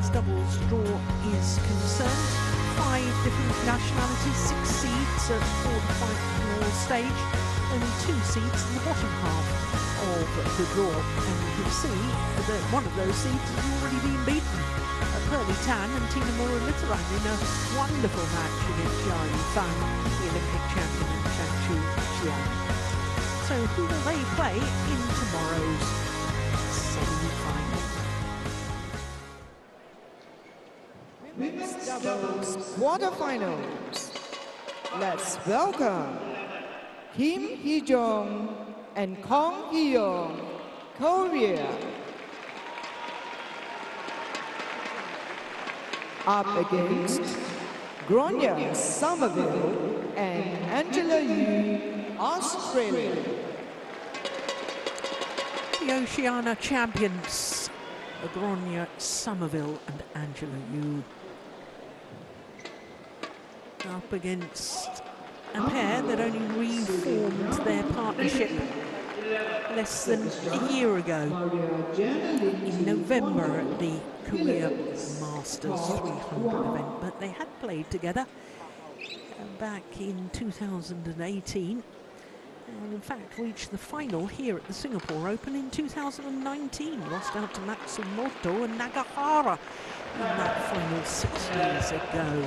men's doubles draw is concerned, 5 different nationalities, 6 seeds at the quarterfinal stage, only 2 seeds in the bottom half of the draw. And you can see that one of those seeds has already been beaten. Pearly Tan and Tina Muralitharan in a wonderful match against Jari Fan, the Olympic champion, and Changshu Xian. So who will they play in tomorrow's semi-final? Women's doubles quarterfinals. Let's welcome Kim Hee-jung and Kong Hee-young, Korea. Up against Gronya Somerville and Angela Yu, Australia. The Oceania champions, Gronya Somerville and Angela Yu. Up against a pair that only reformed their partnership less than a year ago, in November at the Korea Masters 300 event. But they had played together back in 2018 and in fact reached the final here at the Singapore Open in 2019, lost out to Matsumoto and Nagahara in that final 6 years ago.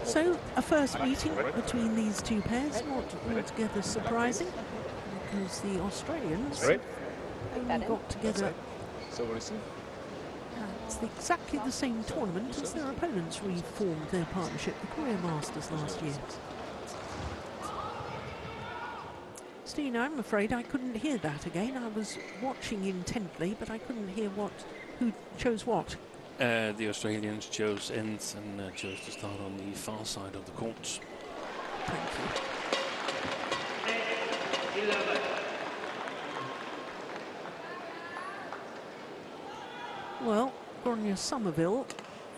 So a first meeting between these two pairs, not altogether surprising, because the Australians only got together at exactly the same tournament as their opponents reformed their partnership, the Korea Masters last year. Stina, I'm afraid I couldn't hear that again. I was watching intently, but I couldn't hear who chose what. The Australians chose ends and chose to start on the far side of the court. Thank you. Well, Gronya Somerville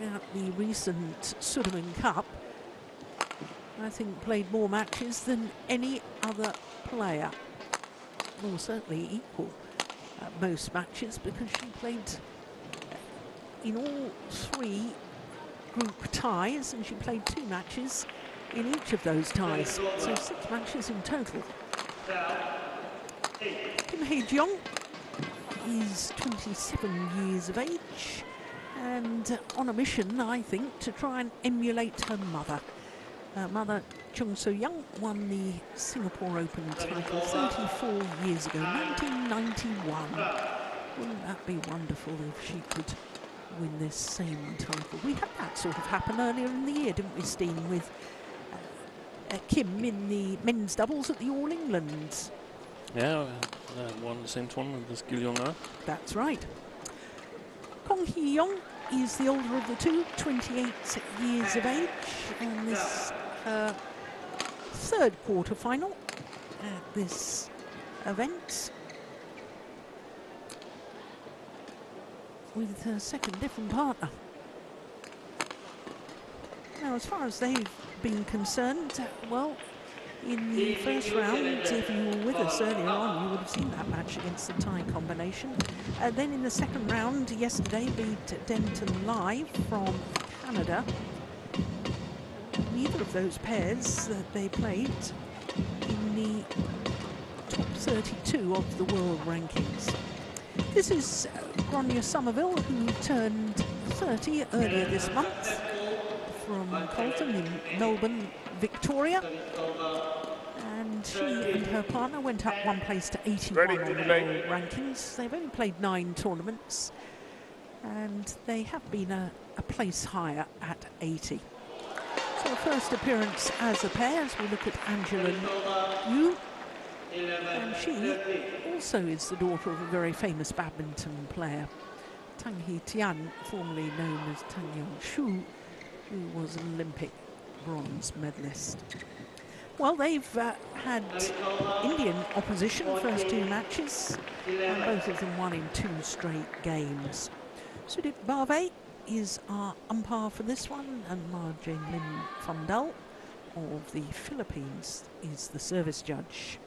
at the recent Sudirman Cup, I think, played more matches than any other player, or certainly equal at most matches, because she played in all 3 group ties, and she played 2 matches in each of those ties, so 6 matches in total. Kim Hee-jung is 27 years of age and on a mission, I think, to try and emulate her mother. Her mother, Chung So-young, won the Singapore Open title 34 years ago, 1991. Wouldn't that be wonderful if she could win this same title? We had that sort of happen earlier in the year, didn't we, Steen, with Kim in the men's doubles at the All England. Yeah, won the same tournament as Gil Yong-ah. That's right. Kong Hee-young is the older of the two, 28 years of age, and this her 3rd quarter-final at this event, with her 2nd different partner. Now, as far as they've been concerned, well, in the first round, if you were with us earlier on, you would have seen that match against the Thai combination. Then in the 2nd round, yesterday, beat Denton Live from Canada. Neither of those pairs that they played in the top 32 of the world rankings. This is Gronya Somerville, who turned 30 earlier this month, from Colton in Melbourne, Victoria. And she and her partner went up 1 place to 81 on the world rankings. They've only played 9 tournaments, and they have been a place higher at 80. So first appearance as a pair, as we look at Angela Yu. And she also is the daughter of a very famous badminton player, Tang Hee-tian, formerly known as Tang Yong-shu, who was an Olympic bronze medalist. Well, they've had Indian opposition first 2 matches, and both of them won in 2 straight games. Sudip Bave is our umpire for this one, and Marjane Lim Fundal of the Philippines is the service judge.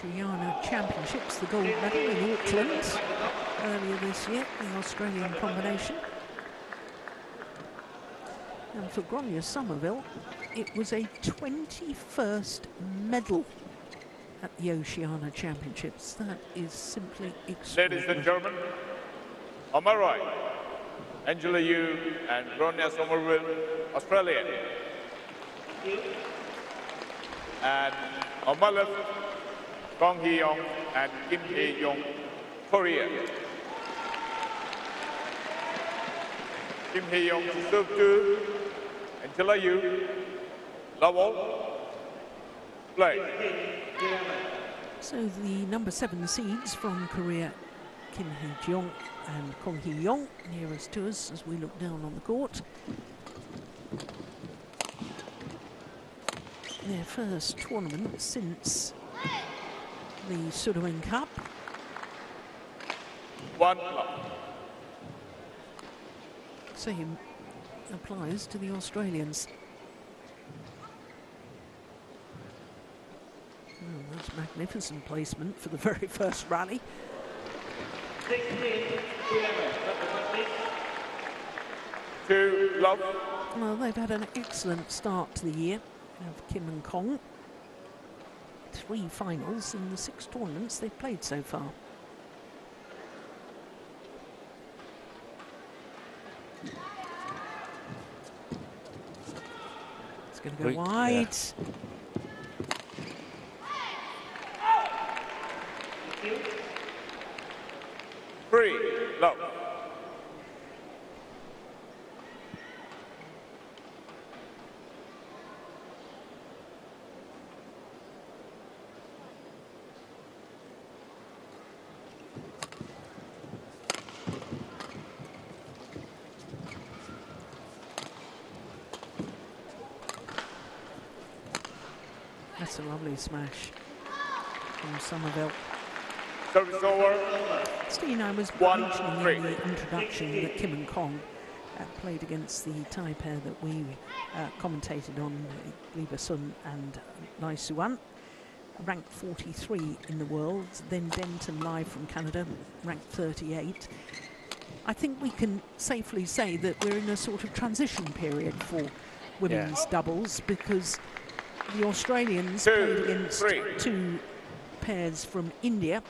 Oceania Championships, the gold medal in Auckland earlier this year, the Australian combination. And for Gronya Somerville, it was a 21st medal at the Oceania Championships. That is simply extraordinary. Ladies and gentlemen, on my right, Angela Yu and Gronya Somerville, Australia. And on my left, Kong Hee-young and Kim Hee-young, Korea. Kim Hee-young to serve to Angela Yu. Level. Play. So the number 7 seeds from Korea, Kim Hee-jeong and Kong Hee-young, nearest to us as we look down on the court. Their first tournament since the Sudirman Cup. Same applies to the Australians. Oh, that's magnificent placement for the very first rally. Well, they've had an excellent start to the year. We have Kim and Kong. 3 finals in the 6 tournaments they've played so far. It's going to go wide. Yeah. 3, love. That's a lovely smash from Somerville. Service over. Steve, I was mentioning in the introduction that Kim and Kong played against the Thai pair that we commentated on, Lee Sun and Lai Suan, ranked 43 in the world. Then Denton live from Canada, ranked 38. I think we can safely say that we're in a sort of transition period for women's doubles, because the Australians played against 2 pairs from India,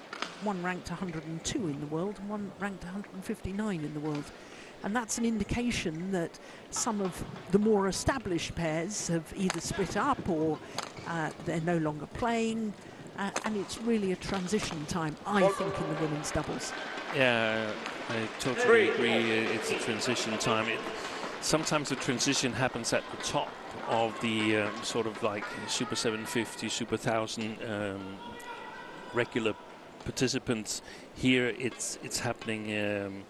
one ranked 102 in the world and one ranked 159 in the world. And that's an indication that some of the more established pairs have either split up or they're no longer playing. And it's really a transition time, I think, in the women's doubles. Yeah, I totally agree. It's a transition time. Sometimes the transition happens at the top of the sort of like Super 750, Super 1000 regular participants. Here it's happening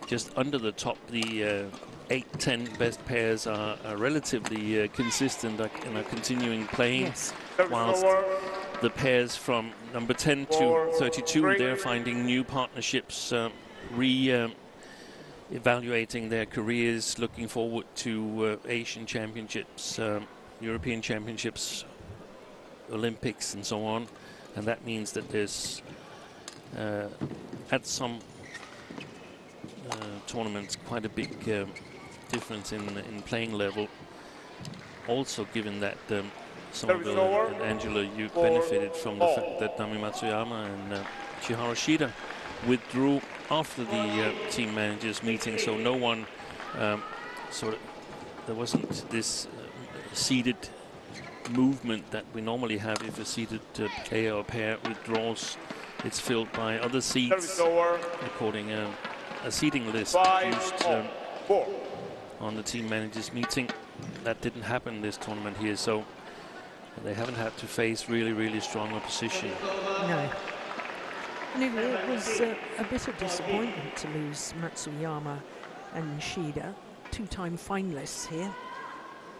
just under the top. The 8-10 best pairs are relatively consistent and are continuing playing, yes, whilst the pairs from number 10 to 32, they're finding new partnerships, evaluating their careers, looking forward to Asian Championships, European Championships, Olympics and so on. And that means that there's at some tournaments quite a big difference in playing level. Also, given that Somerville and Angela, you benefited from the fact that Nami Matsuyama and Chiharu Shida withdrew after the team managers meeting, so no one there wasn't this seeded movement that we normally have. If a seeded player or pair withdraws, it's filled by other seeds according a seeding list used on the team managers meeting. That didn't happen this tournament here, so they haven't had to face really strong opposition. No. And it was a bit of disappointment to lose Matsuyama and Shida, 2-time finalists here,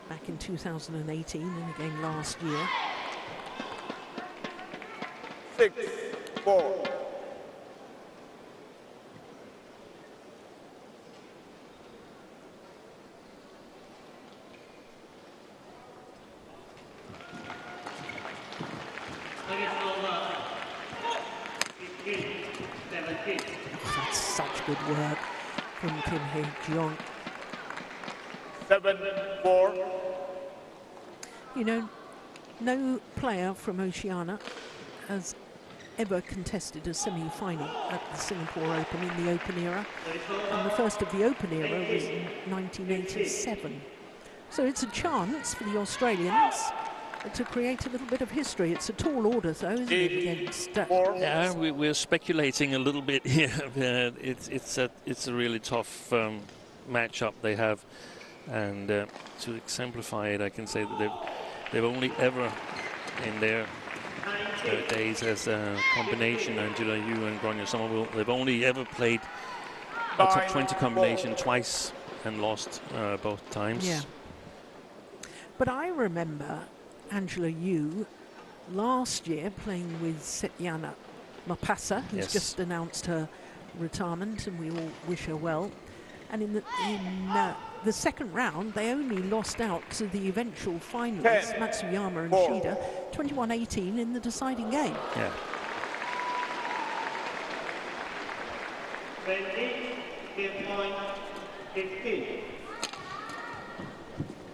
back in 2018 and again last year. 6-4. That's such good work from Kim Hee-jeong. 7-4. You know, no player from Oceania has ever contested a semi-final at the Singapore Open in the Open era, and the first of the Open era was in 1987. So it's a chance for the Australians to create a little bit of history. It's a tall order, though, isn't it? Against yeah, we're speculating a little bit here. It's a really tough matchup they have, and to exemplify it, I can say that they've only ever in their days as a combination, Angela Yu and Grania Somerville, they've only ever played a top 20 combination twice and lost both times. Yeah. But I remember Angela Yu last year playing with Setyana Mapasa, who's just announced her retirement, and we all wish her well. And in the second round, they only lost out to the eventual finalists, Matsuyama and Shida, 21-18 in the deciding game. Yeah.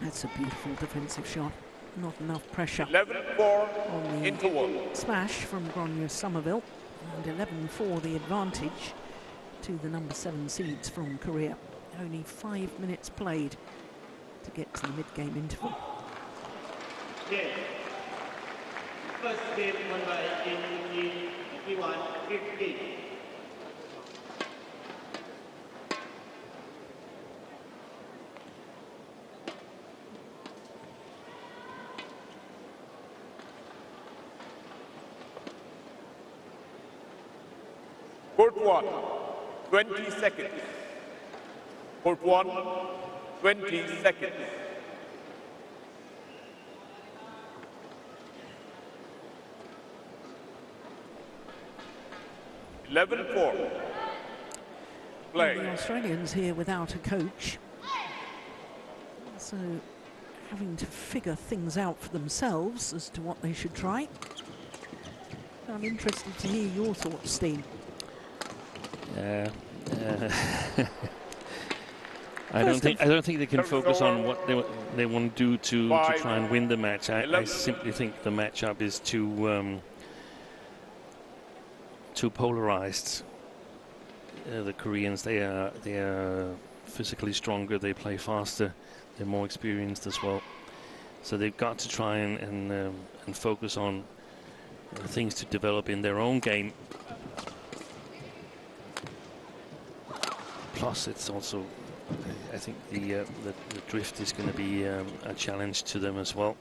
That's a beautiful defensive shot. Not enough pressure 11-4 on the interval. smash from Grania Somerville, and 11-4 the advantage to the number 7 seeds from Korea. Only 5 minutes played to get to the mid-game interval. Yeah. First game won by in 51-50. Court 1, 20 seconds. Court 1, 20 seconds. Play. The Australians here without a coach, so having to figure things out for themselves as to what they should try. I'm interested to hear your thoughts, Steen. I don't think they can focus on what they want to do to try and win the match. I simply think the matchup is too polarized. The Koreans, they are physically stronger, they play faster, they're more experienced as well. So they've got to try and focus on things to develop in their own game. Plus, it's also, I think the drift is going to be a challenge to them as well.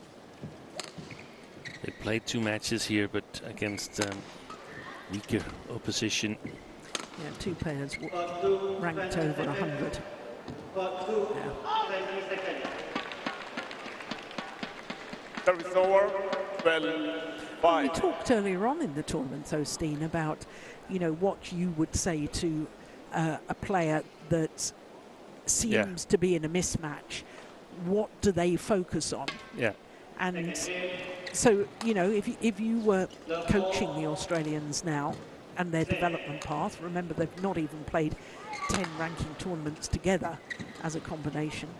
They played 2 matches here, but against weaker opposition. Yeah, 2 pairs ranked over 100. Service over, 12-5. We talked earlier on in the tournament, though, Steen, about, you know, what you would say to a player that seems to be in a mismatch. What do they focus on? Yeah. And so, you know, if you were coaching the Australians now and their development path, remember they've not even played 10 ranking tournaments together as a combination.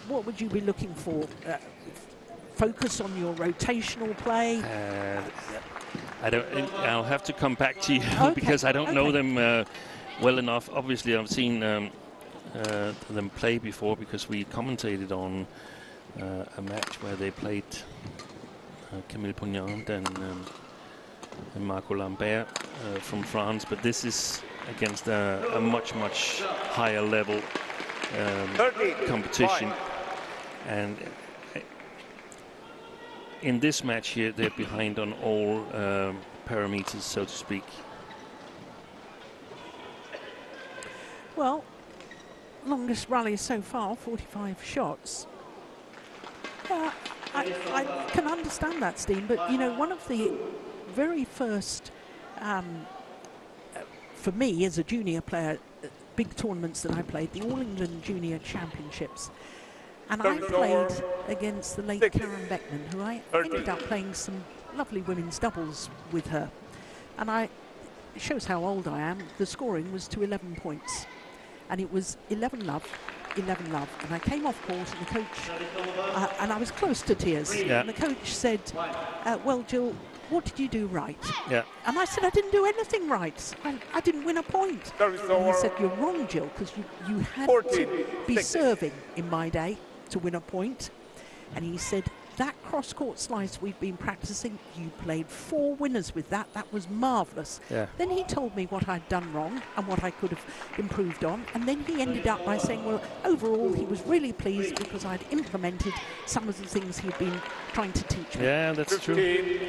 What would you be looking for? Focus on your rotational play? I'll have to come back to you because I don't know them well enough. Obviously, I've seen them play before because we commentated on a match where they played Camille Pognand and Marco Lambert from France. But this is against a much higher level competition, and in this match here, they're behind on all parameters, so to speak. Well, longest rally so far, 45 shots. I can understand that, Steen, but, you know, one of the very first, for me as a junior player, big tournaments that I played, the All England Junior Championships. And I played against the late Karen Beckman, who I ended up playing some lovely women's doubles with her. And it shows how old I am. The scoring was to 11 points. And it was 11-love, 11-love. And I came off court and the coach, and I was close to tears. Yeah. And the coach said, well, Jill, what did you do right? Yeah. And I said, I didn't do anything right. I didn't win a point. And he said, you're wrong, Jill, because you had to be serving in my day to win a point. And he said, that cross-court slice we've been practicing, you played 4 winners with that. That was marvellous. Yeah. Then he told me what I'd done wrong and what I could have improved on. And then he ended up by saying, well, overall, he was really pleased because I'd implemented some of the things he'd been trying to teach me. Yeah, that's true.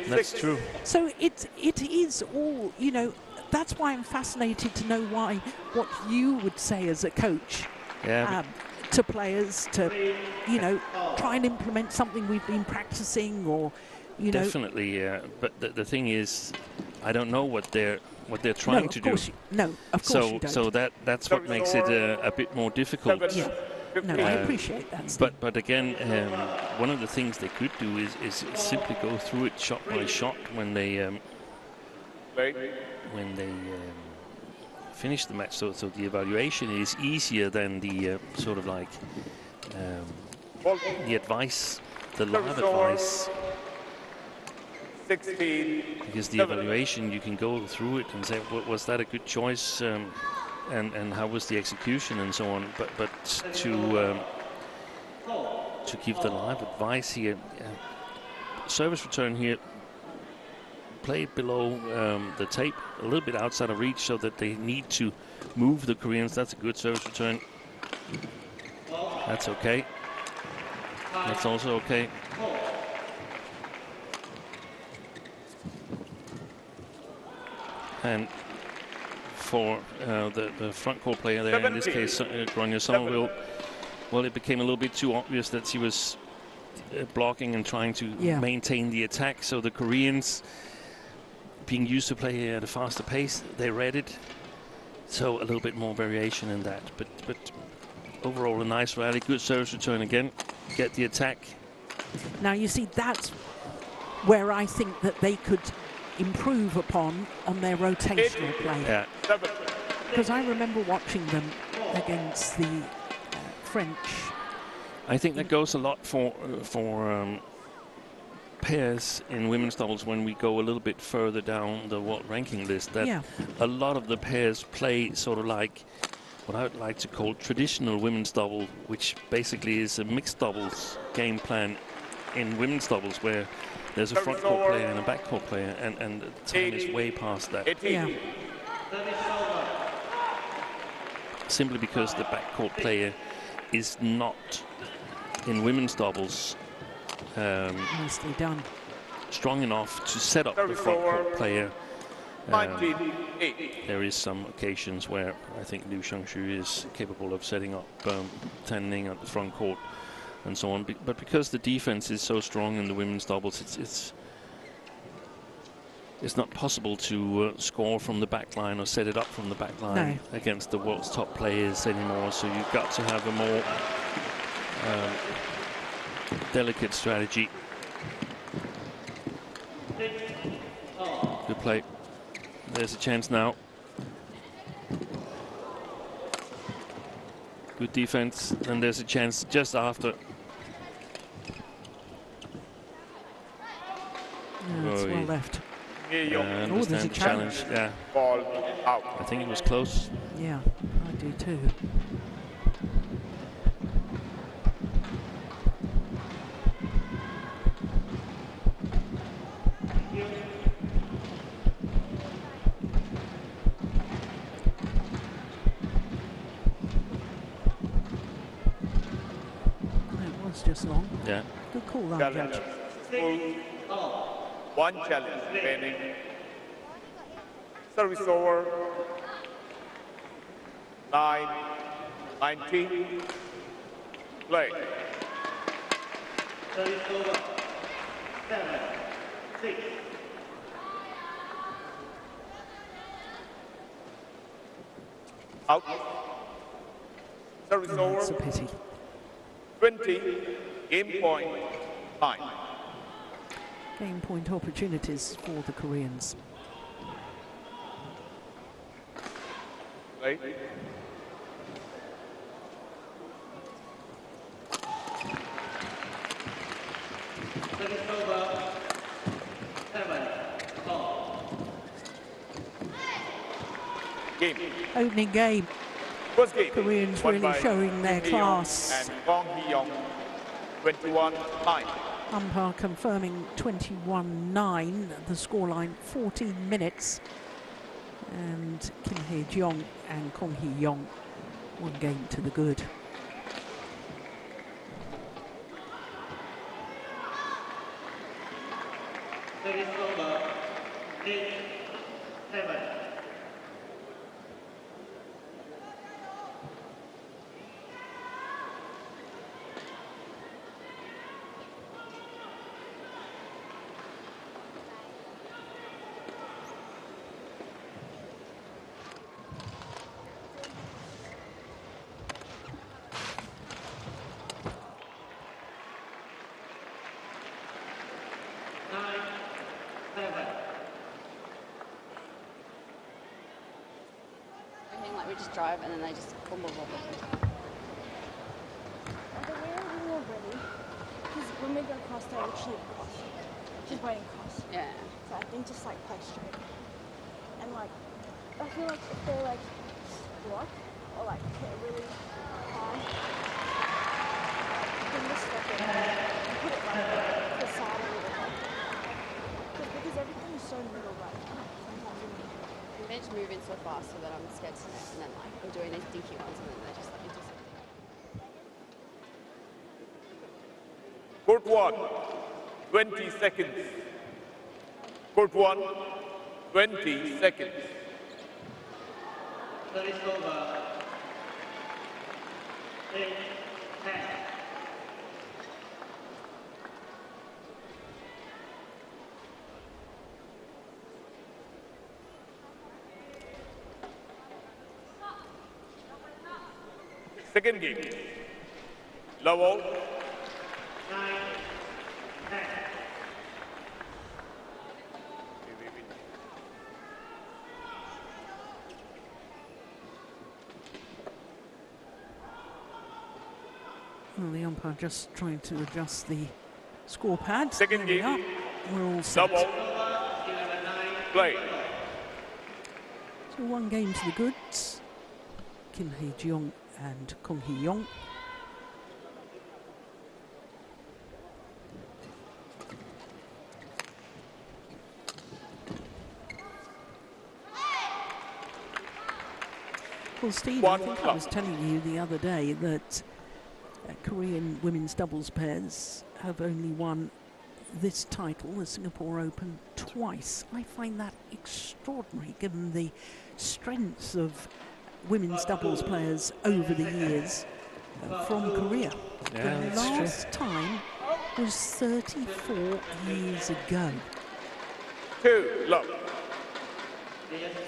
That's true. So it is all, you know, that's why I'm fascinated to know what you would say as a coach. Yeah. To players to, you know, try and implement something we've been practicing, or, you know. Definitely, but the thing is, I don't know what they're trying to do. Of course you don't. So that's what makes it a bit more difficult. Yeah. No, I appreciate that, Steve. But again, one of the things they could do is simply go through it shot by shot when they finish the match, so the evaluation is easier than the sort of like the advice, the live advice. 16. Because the evaluation, you can go through it and say, was that a good choice, and how was the execution and so on. But to give the live advice here, service return here. Played below the tape, a little bit outside of reach, so that they need to move the Koreans. That's a good service return. That's okay. That's also okay. And for the front court player there, in this case, Grania Somerville, well, it became a little bit too obvious that she was blocking and trying to maintain the attack. So the Koreans, being used to play at a faster pace, they read it. So a little bit more variation in that. But overall, a nice rally. Good service return again. Get the attack. Now, you see, that's where I think that they could improve upon on their rotational play. Yeah. Because I remember watching them against the French. I think that goes a lot for pairs in women's doubles when we go a little bit further down the world ranking list. That a lot of the pairs play sort of like what I would like to call traditional women's double, which basically is a mixed doubles game plan in women's doubles, where there's a front court player and a back court player, and the time is way past that. Yeah. Simply because the back court player is not in women's doubles Nicely done. strong enough to set up the front court player. There is some occasions where I think Liu Xiangshu is capable of setting up Tan Ning at the front court and so on. But because the defense is so strong in the women's doubles, it's not possible to score from the back line or set it up from the back line against the world's top players anymore. So you've got to have a more delicate strategy. Good play. There's a chance now. Good defense, and there's a chance just after. Yeah, it's well left. I understand the challenge. Yeah. Ball out. I think it was close. Yeah, I do too. Just long. Yeah. Good call, that judge. One challenge remaining. Service over. 9-19. Play. Service over. 7-6. Out. Service over. That's a pity. 20, game point, time. Game point opportunities for the Koreans. Right. Game. Opening game. First game. Koreans won really by showing their Kim Hee-young class. And Gong Hee-young, 21-9. Umpire confirming 21-9, the scoreline 14 minutes. And Kim Hye-jong and Kong Hee-young, one game to the good. Service over. 8-7. Like we just drive and then they just boom, boom, boom, boom. Are they waiting already? Because when we go across, they actually cross. She's waiting across. Yeah. So I think just like play straight. And like, I feel like if they like block or like hit really high, then just step it and put it like to the side a little bit. Because everything is so middle right now. Sometimes you need. They just move in so fast so that I'm scared to net, and then like we're doing these dinky ones and then they just let me do something. Court 1, 20 seconds. Court 1, 20 seconds. Service over. 8-10. Second game. Level. 9-10. Well, the umpire just trying to adjust the score pad. Second There we game. are. We're all set. Double. Play. So one game to the goods. Kim Hye-jong and Kong Hee-young. Well, Steve, I think I was telling you the other day that Korean women's doubles pairs have only won this title, the Singapore Open, twice. I find that extraordinary given the strengths of women's doubles players over the years from Korea. Yeah, The last time was 34 years ago. 2 love.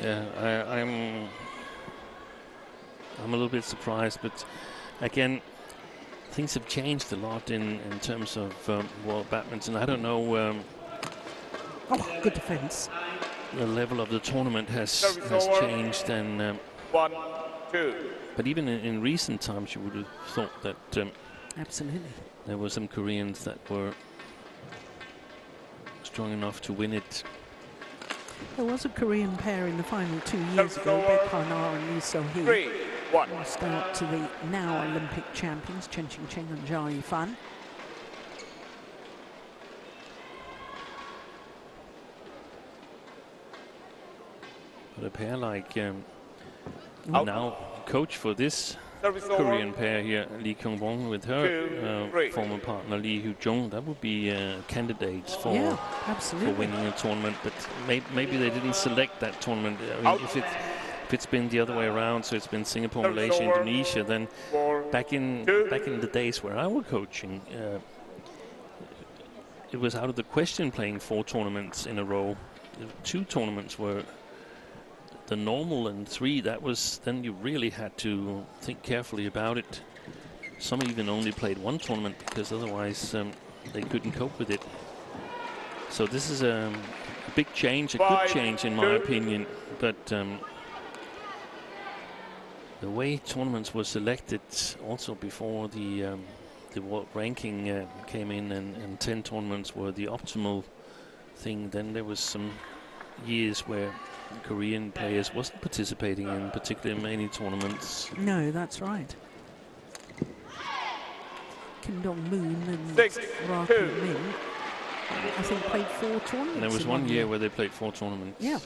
Yeah, I'm a little bit surprised, but again, things have changed a lot in terms of world badminton. I don't know. Oh, good defence. The level of the tournament has changed, and 1-2. but even in recent times, you would have thought that Absolutely. there were some Koreans that were strong enough to win it. There was a Korean pair in the final 2 years ago, Baek Han-ah and Lee So-hee. 3-1. Lost out to the now Olympic champions, Chen Qing-cheng and Zhao Yifan. But a pair like now coach for this Service Korean over. pair here, Lee Kyung-won with her 2-3. former partner Lee Hoo-jung, that would be candidates for Yeah, absolutely. winning a tournament. But maybe they didn't select that tournament. I mean, if it's been the other way around, so it's been Singapore, Service Malaysia, over. Indonesia, then 4-2. back in the days where I was coaching, it was out of the question playing 4 tournaments in a row. 2 tournaments were the normal, and 3, that was, then you really had to think carefully about it. Some even only played 1 tournament because otherwise they couldn't cope with it. So this is a big change, a good change in my opinion, but the way tournaments were selected also before the world ranking came in, and 10 tournaments were the optimal thing. Then there was some years where Korean players wasn't participating in particularly many tournaments. No, that's right. Kim Dong-moon and Ra Min, I think, played 4 tournaments. And there was one year where they played 4 tournaments. Yeah.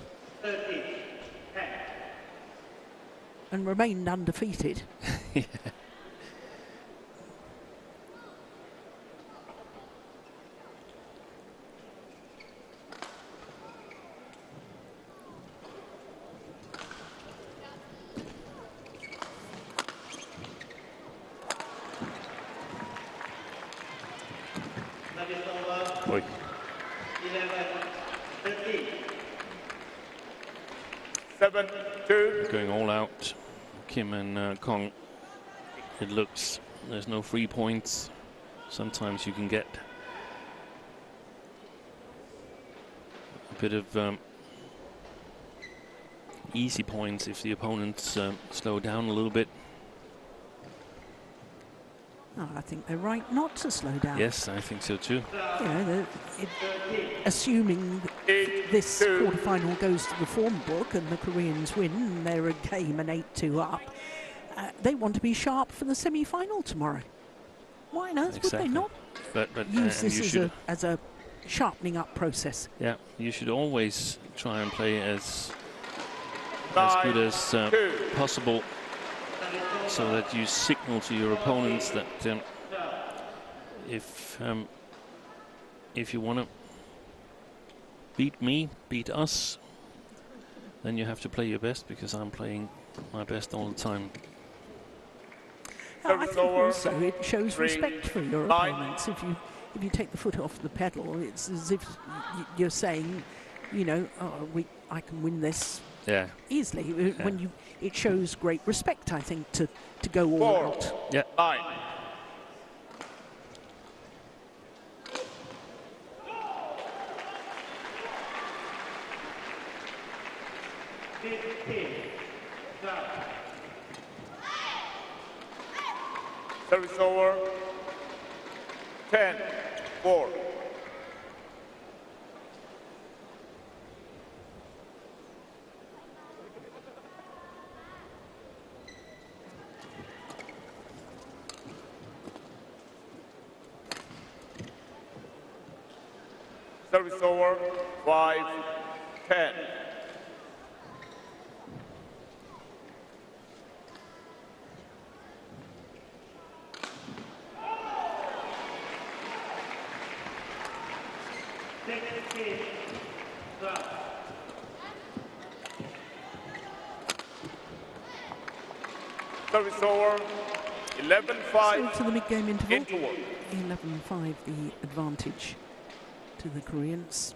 And remained undefeated. Yeah. Oi. 7-2. Going all out, Kim and Kong. It looks there's no free points. Sometimes you can get a bit of easy points if the opponents slow down a little bit. Oh, I think they're right not to slow down. Yes, I think so too. You know, assuming this quarterfinal goes to the form book and the Koreans win and they're a game and 8-2 up, they want to be sharp for the semi-final tomorrow. Why on earth would they not use this as a sharpening up process? Yeah, you should always try and play as good as possible, so that you signal to your opponents that if you want to beat me, beat us, then you have to play your best, because I'm playing my best all the time. I think also it shows respect for your opponents. If you take the foot off the pedal, it's as if you're saying, you know, I can win this. Yeah. Easily. When it shows great respect, I think, to go all out. Yeah. 9. Service over. 10-4. Service over. 5-10. Service over. 11-5. So to the mid-game interval. 11-5 the advantage to the Koreans.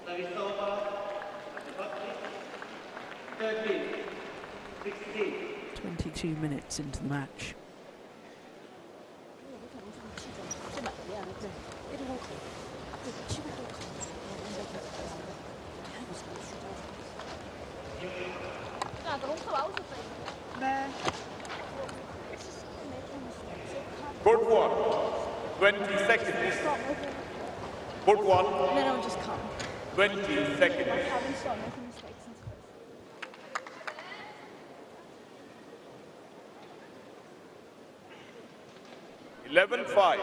Service over. 13, 16. 22 minutes into the match. Court 1. 20 seconds. Court 1. No, just come. 20 seconds. I haven't started making mistakes since first. 11-5.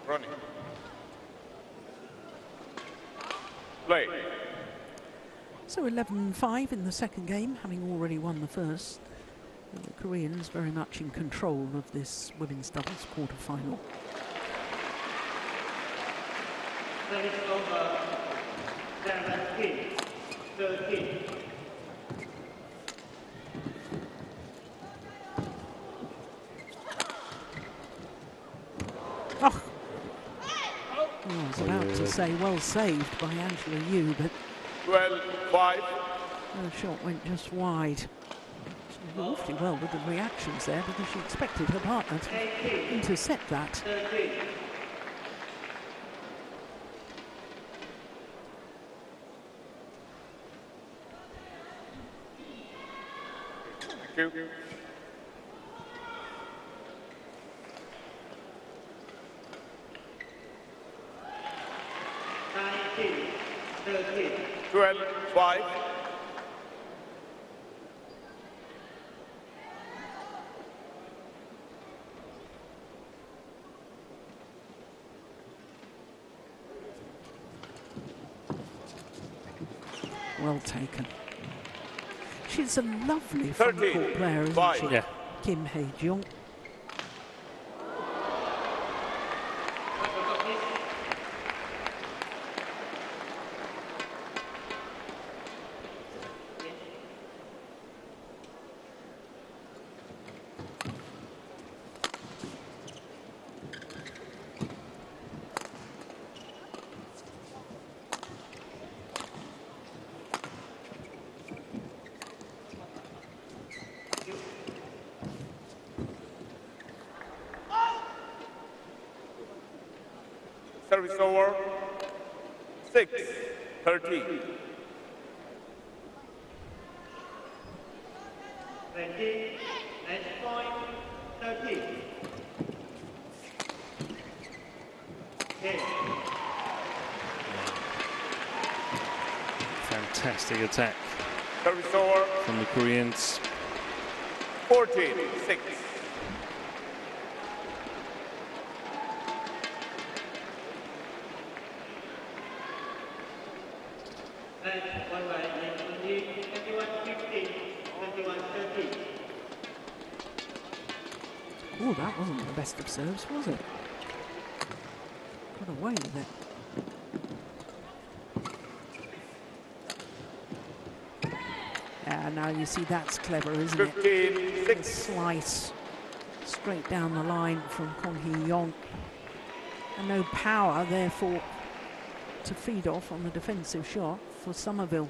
Running. Play. So 11-5 in the second game, having already won the first. And the Koreans very much in control of this women's doubles quarter-final. Service over. 17, 13. Oh! I was about to say well saved by Angela Yu, but 12-5. the shot went just wide. Did awfully well with the reactions there because she expected her partner to intercept that. 13. Thank you. Nineteen. 13. 12-5. Well taken. She's a lovely front court player, isn't she? Yeah. Kim Hye-jung. Service over. 6-13. 20. Match point. 13. 10. Fantastic attack Service over. from the Koreans. 14-6. Match one by 21-15. 21-13. Oh, that wasn't the best of serves, was it? Got away with it. Now you see that's clever, isn't it? 15-6. A slice straight down the line from Kong Hee-yong. And no power, therefore, to feed off on the defensive shot for Somerville.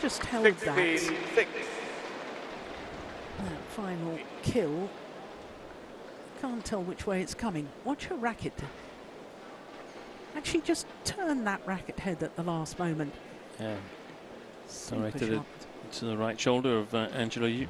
Just held that 16-6. final kill. Can't tell which way it's coming. Watch her racket. Actually just turn that racket head at the last moment. Yeah. Super Directed it sharp. to the right shoulder of Angela Yu.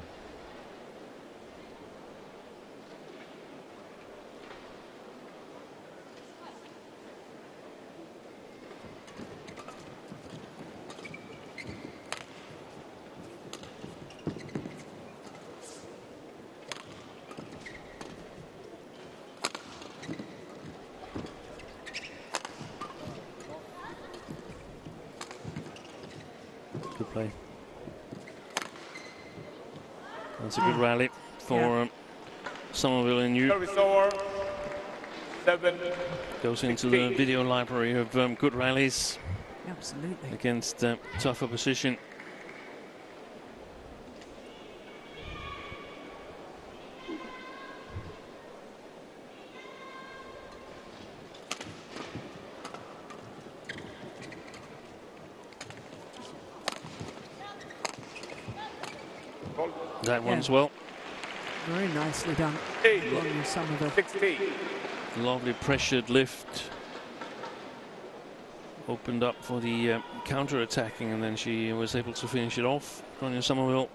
Good play. That's a good rally for Somerville and Yu. Service over. 7. Goes into the video library of good rallies Absolutely. against tough opposition. That one's well. Very nicely done. 8. Ronnie Somerville. 16. Lovely pressured lift. Opened up for the counter-attacking, and then she was able to finish it off. Ronnie Somerville.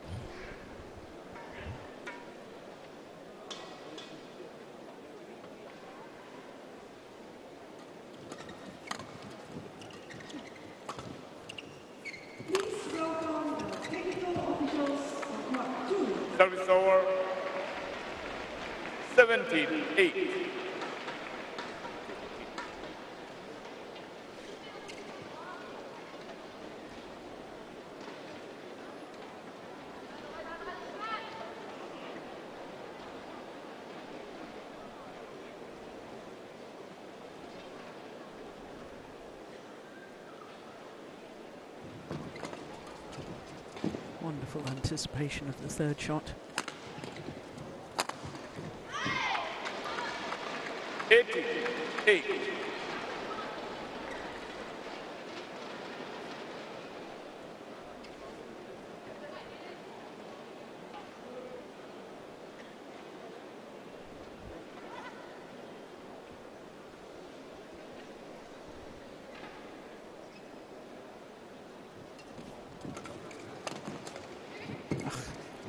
Service over. 17-8. Wonderful anticipation of the third shot. 88.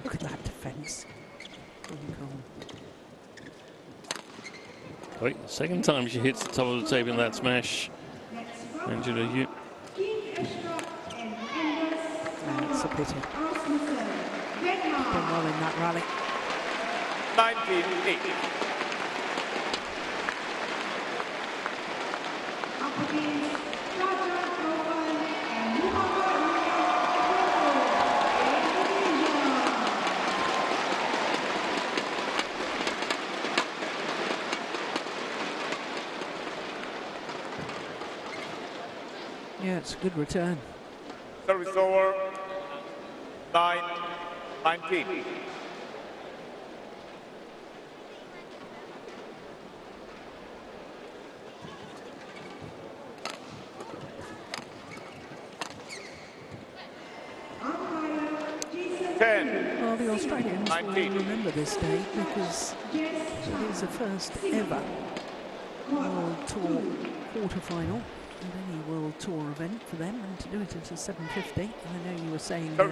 Look at that defence. Wait, second time she hits the top of the table in that smash. Angela Yu. It's a pity. Done well in that rally. 98. Yeah, it's a good return. Service over. 9-19. Well, the Australians will remember this day because it is the first ever World Tour quarterfinal at any World Tour event for them, and to do it at a 7:50. I know you were saying that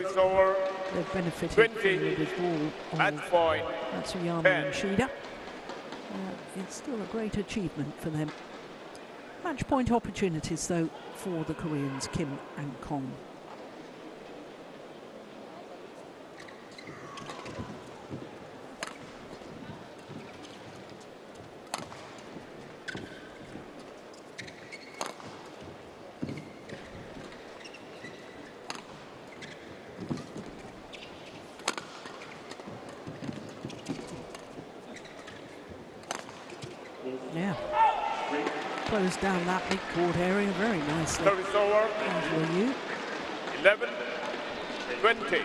they've benefited from the withdrawal of Matsuyama and Shida. It's still a great achievement for them. Match point opportunities, though, for the Koreans, Kim and Kong. Yeah, closed down that big court area very nicely. Service over. Angela Yu. 11-20.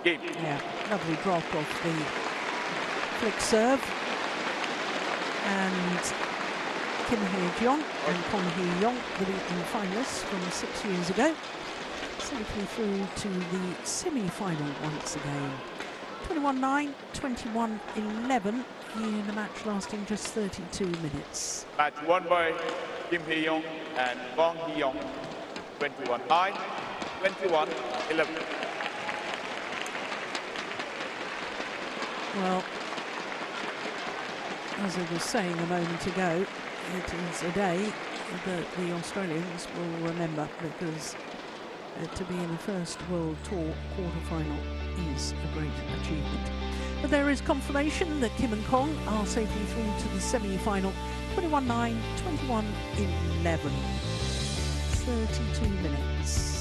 Game. Yeah, lovely drop off the flick serve. And Kim Hae-jeong and Kong Hee-young, the beaten finalists from 6 years ago, safely through to the semi-final once again. 21-9, 21-11 in a match lasting just 32 minutes. Match won by Kim Hae-young and Kong Hee-young. 21-9, 21-11. Well, as I was saying a moment ago, it is a day that the Australians will remember, because to be in the first World Tour quarterfinal is a great achievement. But there is confirmation that Kim and Kong are safely through to the semi-final. 21-9, 21-11. 32 minutes.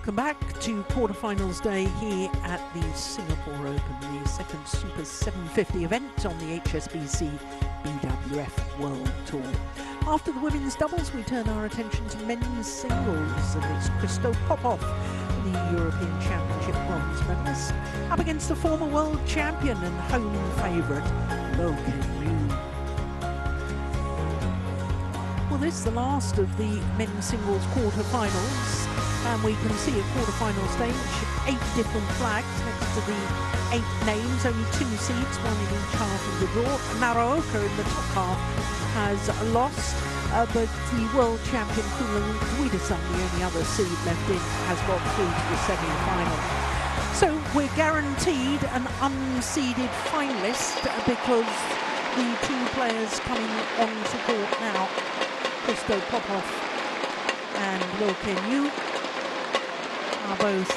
Welcome back to quarterfinals day here at the Singapore Open, the second Super 750 event on the HSBC BWF World Tour. After the women's doubles, we turn our attention to men's singles, and it's Christo Popov, the European Championship bronze medalist, up against the former world champion and home favourite, Lo Ken-yu. Well, this is the last of the men's singles quarterfinals, and we can see at quarterfinal stage 8 different flags next to the 8 names, only 2 seeds, one in each half of the draw. Naraoka in the top half has lost, but the world champion Kunal Guidasan, the only other seed left in, has got through to the semi-final. So we're guaranteed an unseeded finalist because the 2 players coming onto court now, Christo Popov and Lo Ken-yu, are both